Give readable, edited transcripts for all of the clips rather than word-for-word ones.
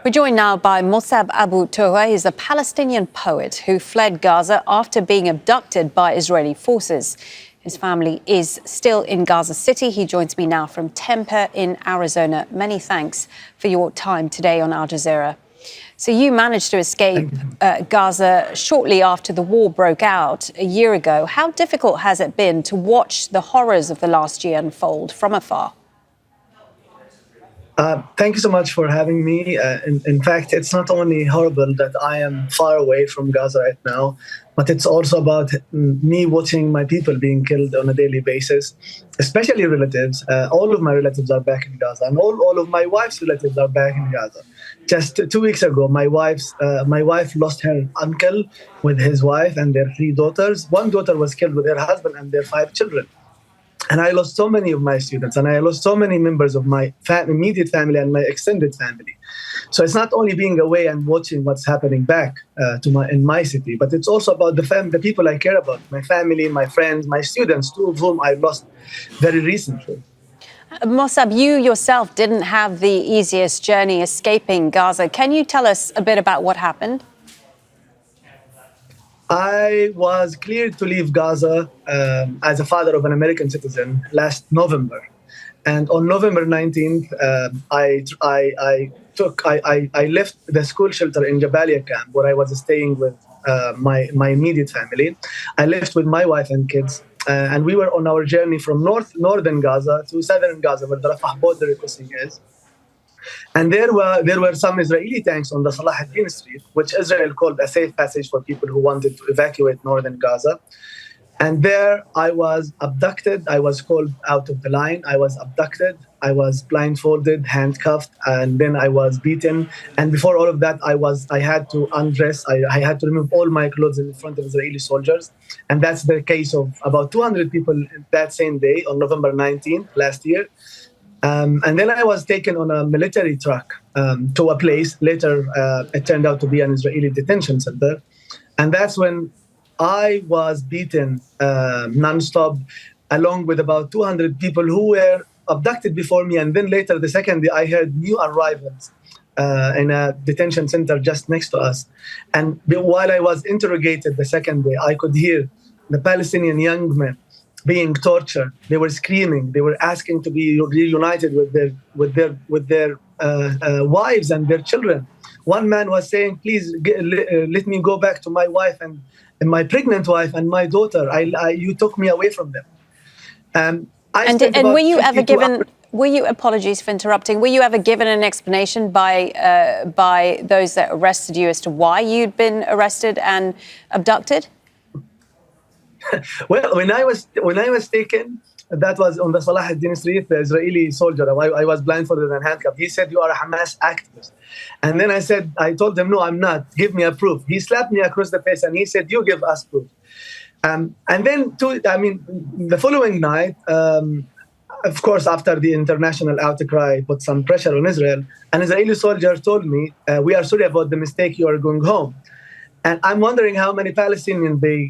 We're joined now by Mosab Abu Toha. He's a Palestinian poet who fled Gaza after being abducted by Israeli forces. His family is still in Gaza City. He joins me now from Tempe in Arizona. Many thanks for your time today on Al Jazeera. So you managed to escape Gaza shortly after the war broke out a year ago. How difficult has it been to watch the horrors of the last year unfold from afar? Thank you so much for having me. In fact, it's not only horrible that I am far away from Gaza right now, but it's also about me watching my people being killed on a daily basis, especially relatives. All of my relatives are back in Gaza, and all of my wife's relatives are back in Gaza. Just 2 weeks ago, my wife lost her uncle with his wife and their 3 daughters. One daughter was killed with her husband and their 5 children. And I lost so many of my students, and I lost so many members of my immediate family and my extended family. So it's not only being away and watching what's happening back in my city, but it's also about the people I care about, my family, my friends, my students, 2 of whom I lost very recently. Mosab, you yourself didn't have the easiest journey escaping Gaza. Can you tell us a bit about what happened? I was cleared to leave Gaza as a father of an American citizen last November. And on November 19th, I left the school shelter in Jabalia camp where I was staying with my immediate family. I left with my wife and kids. And we were on our journey from northern Gaza to southern Gaza, where the Rafah border crossing is. And there were some Israeli tanks on the Salah ad-Din street, which Israel called a safe passage for people who wanted to evacuate northern Gaza. And there I was abducted. I was called out of the line. I was abducted. I was blindfolded, handcuffed, and then I was beaten. And before all of that, I had to undress. I had to remove all my clothes in front of Israeli soldiers. And that's the case of about 200 people that same day on November 19th last year. And then I was taken on a military truck to a place. Later, it turned out to be an Israeli detention center. And that's when I was beaten nonstop, along with about 200 people who were abducted before me. And then later, the second day, I heard new arrivals in a detention center just next to us. And while I was interrogated the second day, I could hear the Palestinian young men being tortured. They were screaming. They were asking to be reunited with their wives and their children. One man was saying, "Please let me go back to my wife and my pregnant wife and my daughter. You took me away from them." And were you ever given? Were you, apologies for interrupting, were you ever given an explanation by those that arrested you as to why you'd been arrested and abducted? Well, when I was taken, that was on the Salah ad-Din street, the Israeli soldier. I was blindfolded and handcuffed. He said, "You are a Hamas activist." And then I told him, "No, I'm not. Give me a proof." He slapped me across the face and he said, "You give us proof." And then, the following night, of course, after the international outcry put some pressure on Israel, an Israeli soldier told me, "We are sorry about the mistake. You are going home." And I'm wondering how many Palestinians they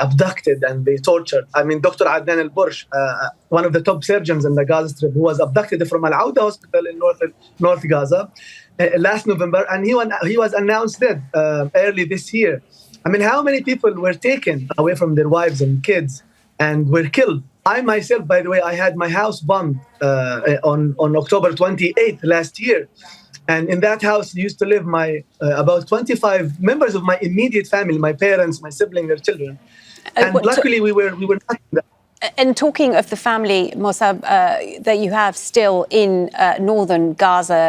abducted and they tortured. Dr. Adnan al-Bursh, one of the top surgeons in the Gaza Strip, who was abducted from Al-Auda hospital in North Gaza last November, and he was announced dead early this year. How many people were taken away from their wives and kids and were killed? I myself, by the way, I had my house bombed on October 28th last year. And in that house used to live about 25 members of my immediate family, my parents, my siblings, their children. And luckily we were not in that. And talking of the family, Mosab, that you have still in northern Gaza,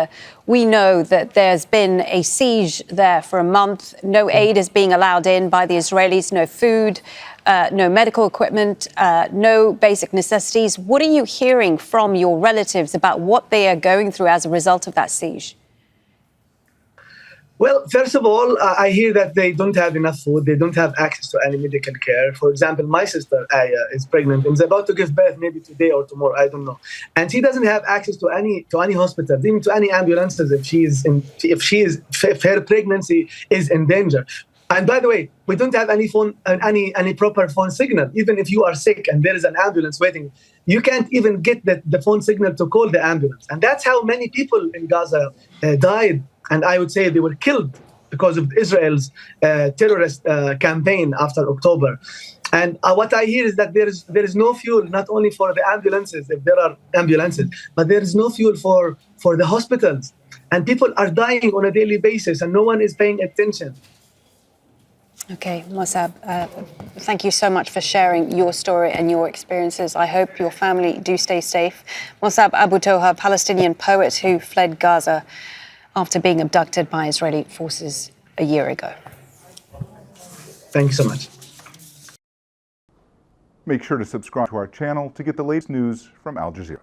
we know that there's been a siege there for a month. No aid is being allowed in by the Israelis, no food, no medical equipment, no basic necessities. What are you hearing from your relatives about what they are going through as a result of that siege? Well, first of all, I hear that they don't have enough food. They don't have access to any medical care. For example, my sister, Aya, is pregnant and is about to give birth maybe today or tomorrow. I don't know. And she doesn't have access to any hospital, even to any ambulances if her pregnancy is in danger. And by the way, we don't have any proper phone signal. Even if you are sick and there is an ambulance waiting, you can't even get the phone signal to call the ambulance. And that's how many people in Gaza died And I would say they were killed because of Israel's terrorist campaign after October. And what I hear is that there is no fuel, not only for the ambulances, if there are ambulances, but there is no fuel for the hospitals. And people are dying on a daily basis, and no one is paying attention. Okay, Mosab, thank you so much for sharing your story and your experiences. I hope your family do stay safe. Mosab Abu Toha, Palestinian poet who fled Gaza after being abducted by Israeli forces a year ago. Thank you so much. Make sure to subscribe to our channel to get the latest news from Al Jazeera.